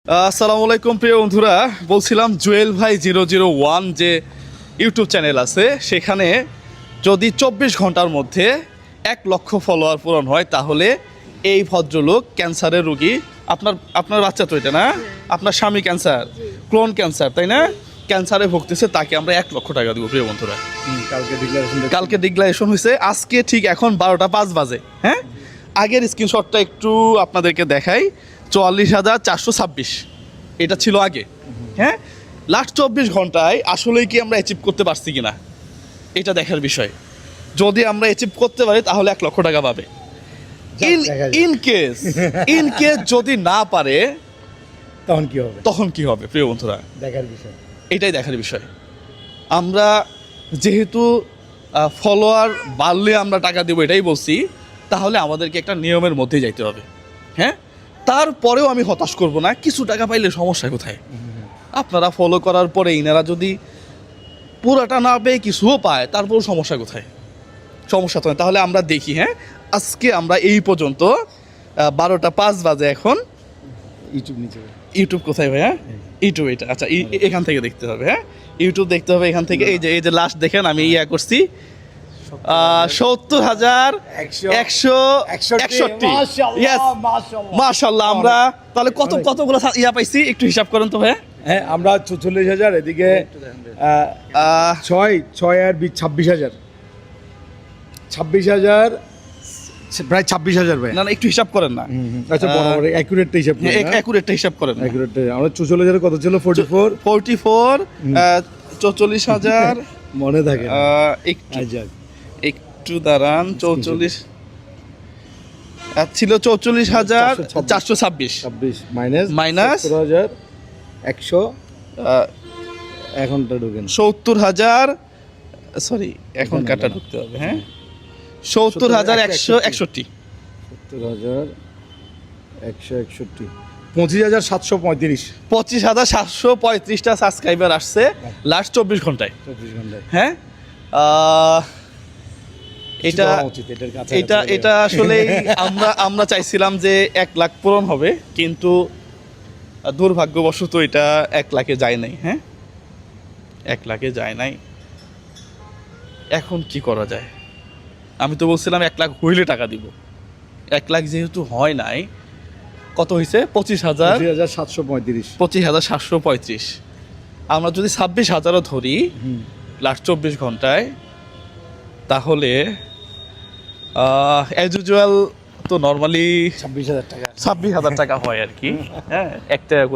আসসালামু আলাইকুম প্রিয় বন্ধুরা, বলছিলাম জুয়েল ভাই 001 যে ইউটিউব চ্যানেল আছে, সেখানে যদি 24 ঘন্টার মধ্যে 1 লক্ষ ফলোয়ার পূরণ হয় তাহলে এই ভদ্রলোক ক্যান্সারের রোগী, আপনার বাচ্চা তো এটা না, আপনার স্বামী ক্যান্সার, ক্লোন ক্যান্সার, তাই না, ক্যান্সারে ভুগতেছে, তাকে আমরা 1 লক্ষ টাকা দেবো প্রিয় বন্ধুরা। কালকে ডিক্লারেশন হয়েছে, আজকে ঠিক এখন 12টা 5 বাজে। হ্যাঁ, আগের স্ক্রিনশটটা একটু আপনাদেরকে দেখাই। 44,426 এটা ছিল আগে। হ্যাঁ, লাস্ট 24 ঘন্টায় আসলেই কি আমরা অ্যাচিভ করতে পারছি কিনা এটা দেখার বিষয়। যদি আমরা অ্যাচিভ করতে পারি তাহলে 1 লক্ষ টাকা পাবে। ইন কেস যদি না পারে তখন কি হবে প্রিয় বন্ধুরা, দেখার বিষয়, এটাই দেখার বিষয়। আমরা যেহেতু ফলোয়ার বাড়লে আমরা টাকা দেবো এটাই বলছি, তাহলে আমাদেরকে একটা নিয়মের মধ্যে যাইতে হবে। হ্যাঁ, তারপরেও আমি হতাশ করব না, কিছু টাকা পাইলে সমস্যা কোথায়। আপনারা ফলো করার পরে ইনারা যদি পুরাটা না পেয়ে কিছুও পায় তারপরেও সমস্যা কোথায়, সমস্যা তো না। তাহলে আমরা দেখি। হ্যাঁ, আজকে আমরা এই পর্যন্ত 12টা 5 বাজে এখন। ইউটিউব কোথায় ভাই? হ্যাঁ, ইউটিউব এটা, আচ্ছা এখান থেকে দেখতে হবে। হ্যাঁ, ইউটিউব দেখতে হবে এখান থেকে। এই যে লাস্ট দেখেন আমি করছি 70,161। মাশাআল্লাহ। আমরা তাহলে কতগুলো পাইছি একটু হিসাব করেন তো ভাই। হ্যাঁ, আমরা 44,000, এদিকে 6 আর 26,000, 26,000, প্রায় 26,000 ভাই। না একটু হিসাব করেন না। আচ্ছা, বরাবর অ্যাকুরেটটা হিসাব করেন। অ্যাকুরেটটা হিসাব করেন। অ্যাকুরেটটা আমরা 44,000 কত ছিল? 44 44,000 মনে থাকে একটু দাঁড়ান। 44 ছিল 44,426 মাইনাস 70,100। এখনটা ঢুকেন 70,000, সরি এখন কাটা ঢুকতে হবে। হ্যাঁ, 70,161। 70,161, 25,735। 25,735টা সাবস্ক্রাইবার আসছে লাস্ট 24 ঘন্টায়। হ্যাঁ, এটা আসলে আমরা চাইছিলাম যে 1 লাখ পূরণ হবে, কিন্তু দুর্ভাগ্যবশত এটা 1 লাখে যায় নাই। হ্যাঁ, 1 লাখে যায় নাই। এখন কি করা যায়? আমি তো বলছিলাম 1 লাখ হইলে টাকা দিব। 1 লাখ যেহেতু হয় নাই, কত হয়েছে? 25,735। আমরা যদি 26,000ও ধরি লাস্ট 24 ঘন্টায়, তাহলে অ্যাজ ইউজুয়াল তো নর্মালি 26,000 টাকা হয় আর কি। হ্যাঁ, 1 টাকা